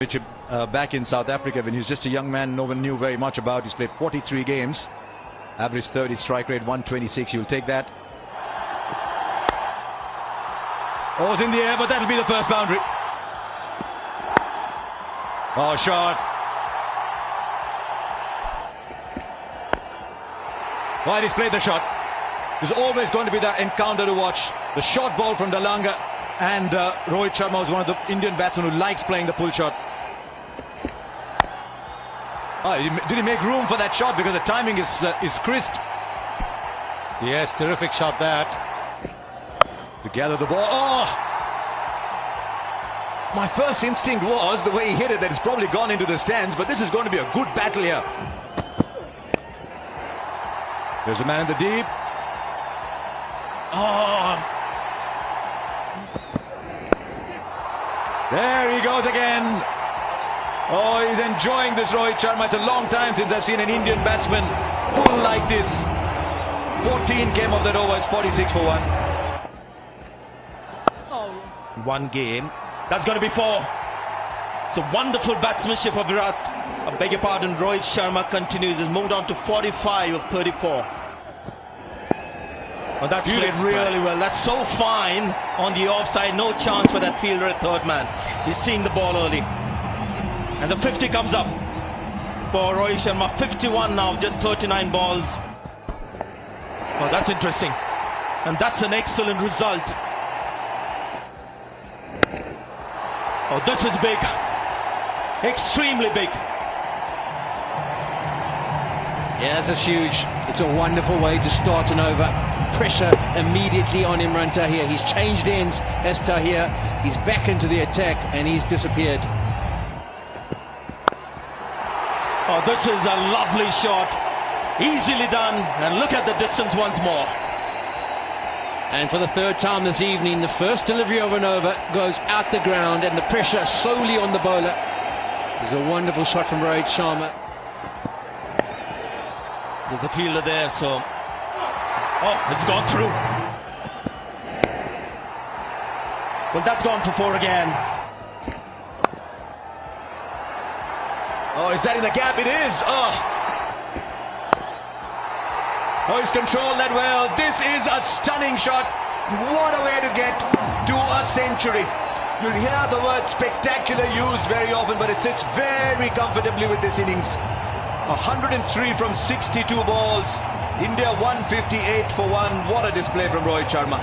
Back in South Africa when he was just a young man no one knew very much about. He's played 43 games, average 30, strike rate 126. You'll take that. Oh, it's in the air, but that'll be the first boundary. Oh, shot. While he's played the shot, there's always going to be that encounter to watch. The short ball from Dalanga, and Rohit Sharma is one of the Indian batsmen who likes playing the pull shot. Oh, did he make room for that shot because the timing is crisp? Yes, terrific shot that. To gather the ball. Oh! My first instinct was the way he hit it that it's probably gone into the stands, but this is going to be a good battle here. There's a man in the deep. Oh! There he goes again. Oh, he's enjoying this, Rohit Sharma. It's a long time since I've seen an Indian batsman pull like this. 14 came off that over. It's 46 for 1. One game. That's going to be 4. It's a wonderful batsmanship of Virat. I beg your pardon, Rohit Sharma continues. He's moved on to 45 of 34. Oh, that's played really well. That's so fine on the offside. No chance for that fielder at third man. He's seen the ball early. And the 50 comes up for Rohit Sharma. 51 now, just 39 balls. Oh, that's interesting. And that's an excellent result. Oh, this is big. Extremely big. Yeah, that's huge. It's a wonderful way to start an over. Pressure immediately on Imran Tahir. He's changed ends as Tahir. He's back into the attack and he's disappeared. Oh, this is a lovely shot. Easily done. And look at the distance once more. And for the third time this evening, the first delivery of an over goes out the ground and the pressure solely on the bowler. This is a wonderful shot from Rohit Sharma. There's a fielder there, so... Oh, it's gone through. Well, that's gone for 4 again. Oh, is that in the gap? It is. Oh, he's controlled that well. This is a stunning shot. What a way to get to a century. You'll hear the word spectacular used very often, but it sits very comfortably with this innings. 103 from 62 balls. India 158 for 1. What a display from Rohit Sharma.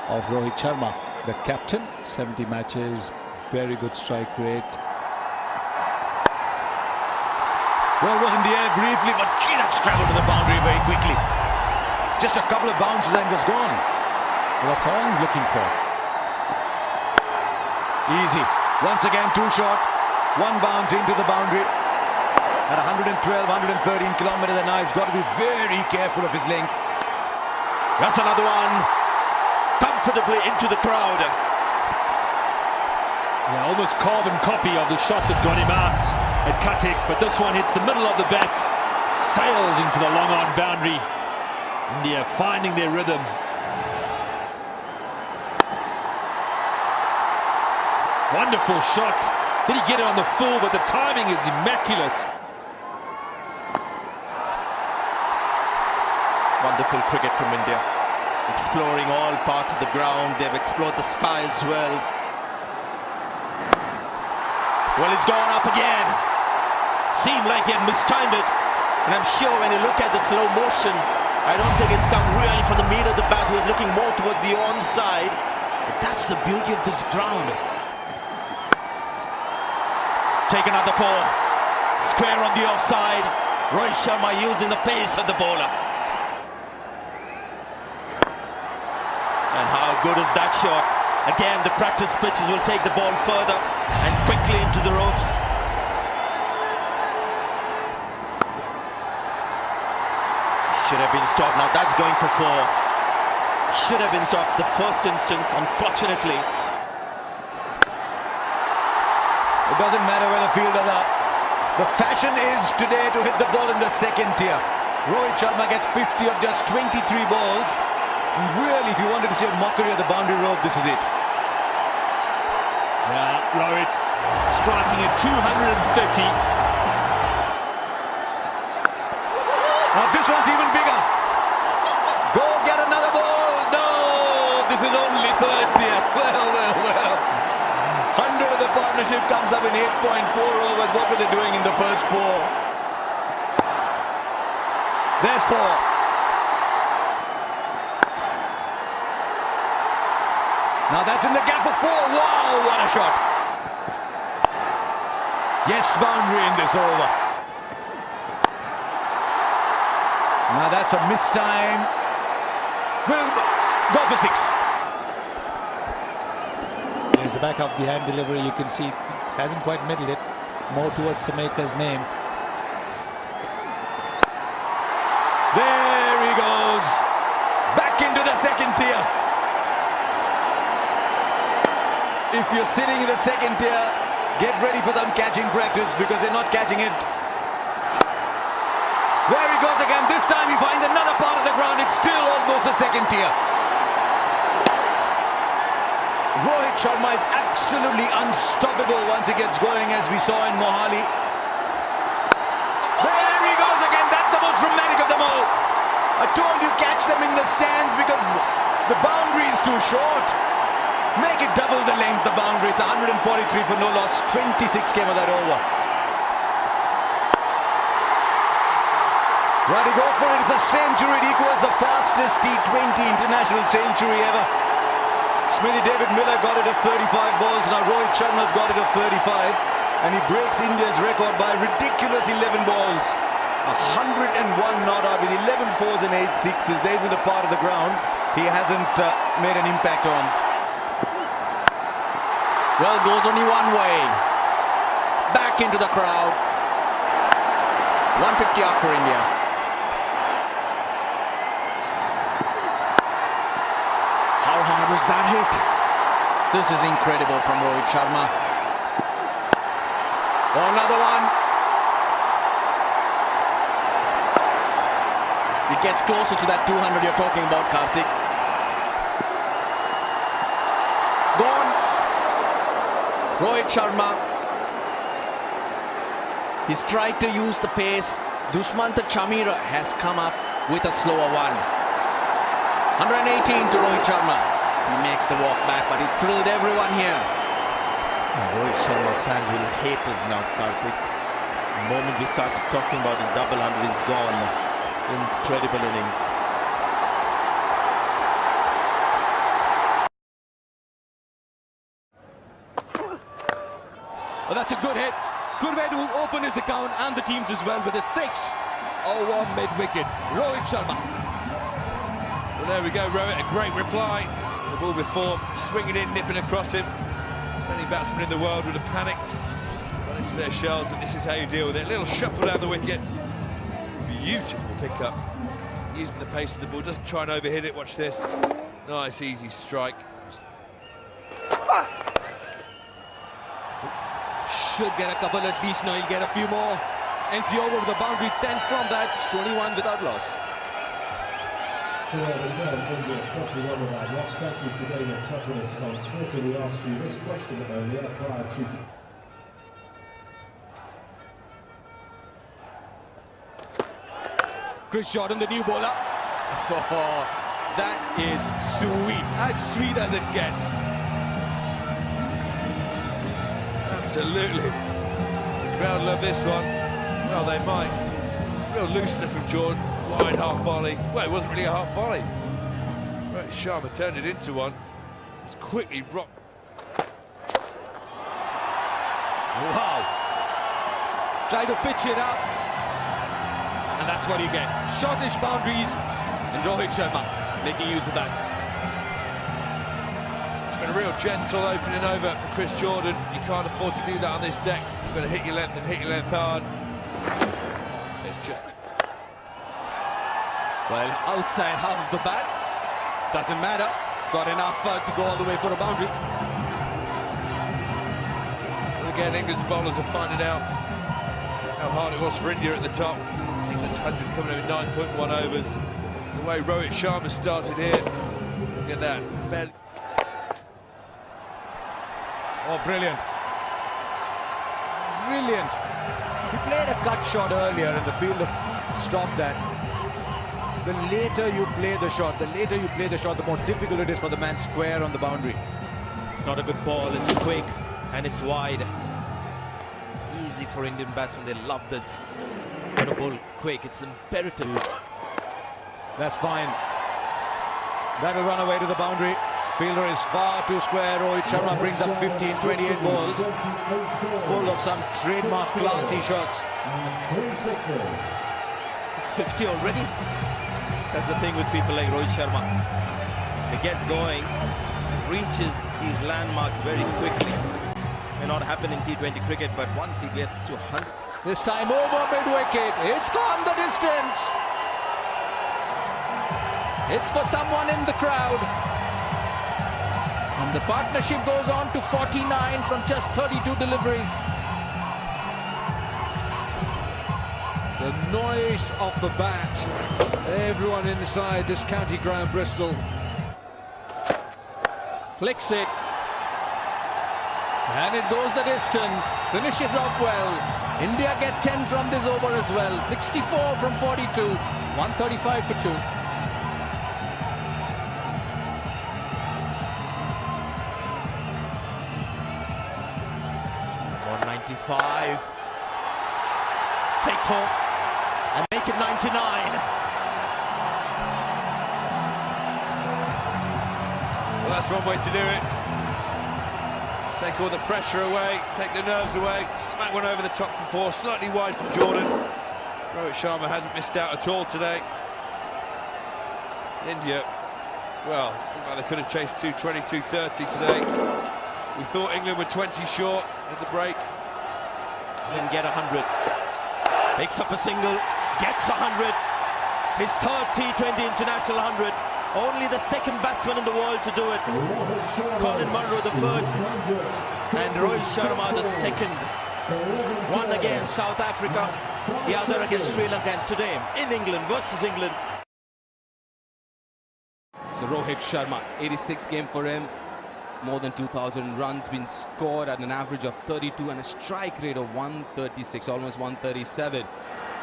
Of Rohit Sharma, the captain. 70 matches, very good strike rate. Ball was in the air briefly, but gee, that's travelled to the boundary very quickly. Just a couple of bounces and it was gone. Well, that's all he's looking for. Easy. Once again, too short. 1 bounce into the boundary. At 112, 113 kilometers an hour, he's got to be very careful of his length. That's another one. Comfortably into the crowd. Yeah, almost carbon copy of the shot that got him out at Katik, but this one hits the middle of the bat, sails into the long on boundary. India finding their rhythm. Wonderful shot. Did he get it on the full, but the timing is immaculate. Wonderful cricket from India. Exploring all parts of the ground. They've explored the sky as well. Well, it's gone up again. Seemed like he had mistimed it. And I'm sure when you look at the slow motion, I don't think it's come really from the meat of the bat. He was looking more towards the onside. But that's the beauty of this ground. Take another 4. Square on the offside. Rohit Sharma using the pace of the bowler. And how good is that shot? Again, the practice pitches will take the ball further and quickly into the ropes. Should have been stopped. Now that's going for 4. Should have been stopped the first instance, unfortunately. It doesn't matter where the fielders are. The fashion is today to hit the ball in the second tier. Rohit Sharma gets 50 of just 23 balls. Really, if you wanted to see a mockery of the boundary rope, this is it. Yeah, Rohit striking at 230. Oh, this one's even bigger. Go get another ball. No, this is only third tier. Well. 100 of the partnership comes up in 8.4 overs. What were they doing in the first 4? There's 4. Now that's in the gap for 4. Wow, what a shot. Yes, boundary in this over. Now that's a missed time. Will go for 6. There's the back of the hand delivery. You can see hasn't quite middled it. More towards the maker's name. There he goes. Back into the second tier. If you're sitting in the second tier, get ready for some catching practice because they're not catching it. There he goes again. This time he finds another part of the ground. It's still almost the second tier. Rohit Sharma is absolutely unstoppable once he gets going, as we saw in Mohali. There he goes again. That's the most dramatic of them all. I told you, catch them in the stands because the boundary is too short. Make it double the length, the boundary. It's 143 for no loss. 26 came of that over. Right, he goes for it. It's a century. It equals the fastest T20 international century ever. Smithy David Miller got it at 35 balls. Now Rohit Sharma's got it at 35. And he breaks India's record by a ridiculous 11 balls. 101 not out with 11 fours and 8 sixes. There isn't a part of the ground he hasn't made an impact on. Well, goes only one way. Back into the crowd. 150 up for India. How hard was that hit? This is incredible from Rohit Sharma. Oh, another one. It gets closer to that 200 you're talking about, Karthik. Gone. Rohit Sharma. He's tried to use the pace. Dushmantha Chamira has come up with a slower one. 118 to Rohit Sharma. He makes the walk back, but he's thrilled everyone here. Rohit Sharma fans will hate us now, Karthik. The moment we started talking about his double 100, he's gone. Incredible innings. Well, that's a good hit. Good way to open his account and the team's as well with a 6 over mid-wicket. Rohit Sharma. Well, there we go, Rohit. A great reply. The ball before, swinging in, nipping across him. Any batsman in the world would have panicked, got into their shells, but this is how you deal with it. A little shuffle down the wicket. Beautiful pick-up. Using the pace of the ball, doesn't try and overhit it. Watch this. Nice, easy strike. Should get a couple at least. Now he'll get a few more. Ends the over with the boundary. 10 from that. It's 21 without loss. So as well, India 21 without loss. Thank you for getting in touch with us on Twitter. We asked you this question earlier prior to... Chris Jordan, the new bowler. Oh, that is sweet. As sweet as it gets. Absolutely. The crowd love this one. Well, they might. Real loosener from Jordan. Wide half volley. Well, it wasn't really a half volley. Rohit Sharma turned it into one. It's quickly rocked. Wow. Try to pitch it up. And that's what you get. Shortish boundaries. And Rohit Sharma making use of that. It's been a real gentle opening over for Chris Jordan. You can't afford to do that on this deck. You've got to hit your length and hit your length hard. It's just... Well, outside half of the bat. Doesn't matter. It's got enough to go all the way for a boundary. And again, England's bowlers are finding out how hard it was for India at the top. England's 100 coming in 9.1 overs. The way Rohit Sharma started here. Look at that. Oh, brilliant. Brilliant. He played a cut shot earlier and the fielder stopped that. The later you play the shot, the more difficult it is for the man square on the boundary. It's not a good ball, it's quick and it's wide. Easy for Indian batsmen, they love this. Got a ball quick, it's imperative. That's fine. That'll run away to the boundary. Fielder is far too square. Rohit Sharma brings up 15, 28 balls. Full of some trademark classy shots. It's 50 already. That's the thing with people like Rohit Sharma. He gets going, reaches these landmarks very quickly. May not happen in T20 cricket, but once he gets to 100. This time over mid-wicket. It's gone the distance. It's for someone in the crowd. And the partnership goes on to 49 from just 32 deliveries. The noise of the bat. Everyone inside this county ground, Bristol. Flicks it. And it goes the distance. Finishes off well. India get 10 from this over as well. 64 from 42. 135 for 2. Take 4 and make it 99. Well, that's one way to do it. Take all the pressure away, take the nerves away, smack one over the top for 4, slightly wide from Jordan. Rohit Sharma hasn't missed out at all today. India, well, looked like they could have chased 220, 230 today. We thought England were 20 short at the break. Then get 100. Makes up a single, gets 100. His third T20 international 100. Only the second batsman in the world to do it. Colin Munro the first, and Rohit Sharma the second. One against South Africa, the other against Sri Lanka, and today in England versus England. So Rohit Sharma, 86 game for him. More than 2,000 runs been scored at an average of 32 and a strike rate of 136, almost 137.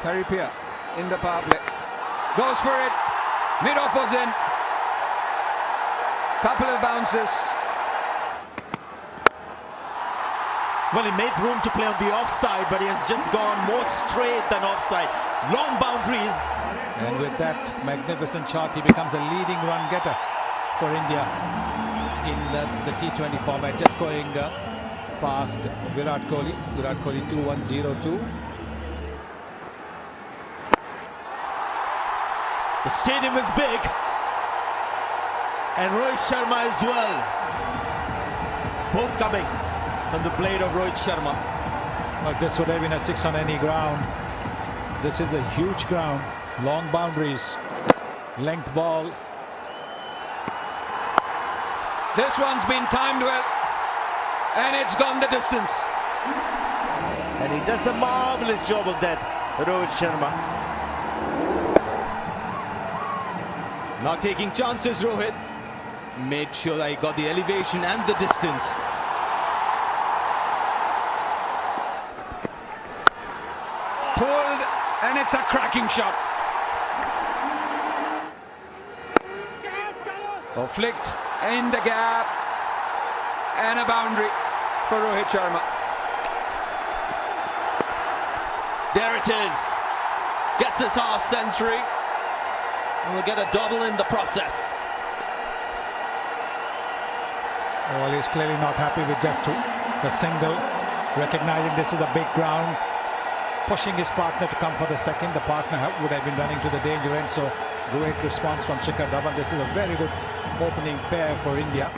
Caripia in the power play. Goes for it. Mid-off was in. Couple of bounces. Well, he made room to play on the offside, but he has just gone more straight than offside. Long boundaries. And with that magnificent shot, he becomes a leading run getter for India in the T20 format, just going past Virat Kohli. Virat Kohli 2-1-0-2. The stadium is big, and Rohit Sharma as well. Both coming from the blade of Rohit Sharma. But this would have been a 6 on any ground. This is a huge ground, long boundaries, length ball. This one's been timed well, and it's gone the distance. And he does a marvellous job of that, Rohit Sharma. Not taking chances, Rohit. Made sure that he got the elevation and the distance. Pulled, and it's a cracking shot. Oh, flicked in the gap, and a boundary for Rohit Sharma. There it is. Gets his half century. And we'll get a double in the process. Well, he's clearly not happy with just the single, recognizing this is a big ground, pushing his partner to come for the second. The partner would have been running to the danger end, so great response from Shikhar Dhawan. This is a very good opening pair for India.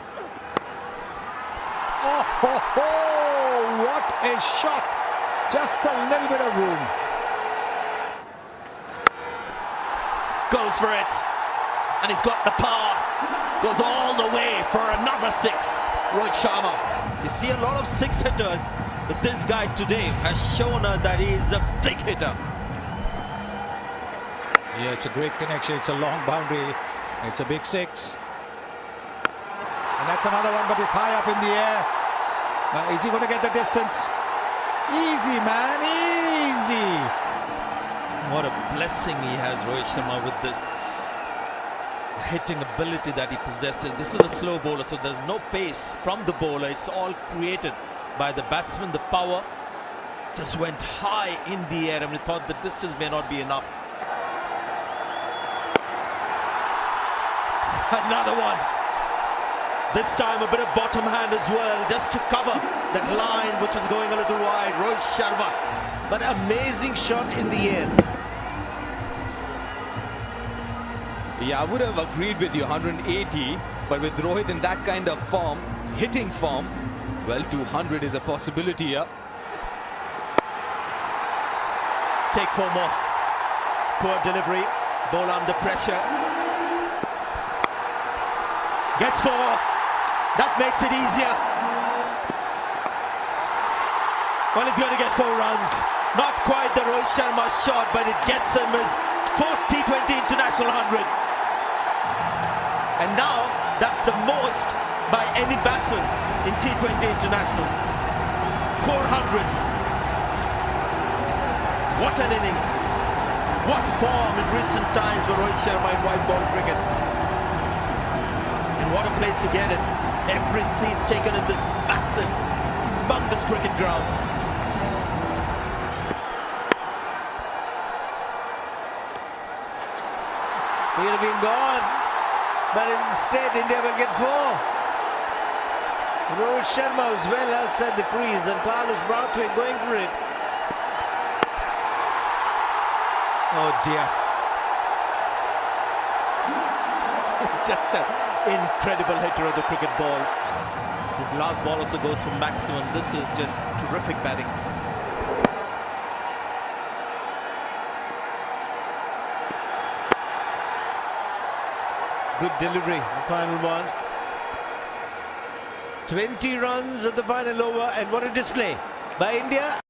Oh, ho, ho, what a shot! Just a little bit of room. Goes for it. And he's got the power. Goes all the way for another 6. Rohit Sharma. You see a lot of 6-hitters, but this guy today has shown us that he is a big hitter. Yeah, it's a great connection. It's a long boundary. It's a big 6. And that's another one, but it's high up in the air. Is he going to get the distance? Easy, man, easy. What a blessing he has, Rohit Sharma, with this hitting ability that he possesses. This is a slow bowler, so there's no pace from the bowler. It's all created by the batsman. The power just went high in the air, and we thought the distance may not be enough. Another one. This time a bit of bottom hand as well, just to cover that line which was going a little wide. Rohit Sharma, but amazing shot in the air. Yeah, I would have agreed with you, 180, but with Rohit in that kind of form, hitting form, well, 200 is a possibility here. Take 4 more. Poor delivery, bowler under pressure. Gets 4. That makes it easier. Well, he's going to get 4 runs. Not quite the Rohit Sharma shot, but it gets him his 4th T20 international 100. And now, that's the most by any batsman in T20 internationals. 400s. What an innings. What form in recent times for Rohit Sharma in white ball cricket. And what a place to get it. Every seat taken in this massive, humongous cricket ground. He would have been gone, but instead India will get 4. Rohit Sharma was well outside the crease and Carlos Brathwaite going for it. Oh dear. Just an incredible hitter of the cricket ball. His last ball also goes for maximum. This is just terrific batting. Good delivery, the final one. 20 runs at the final over, and what a display by India.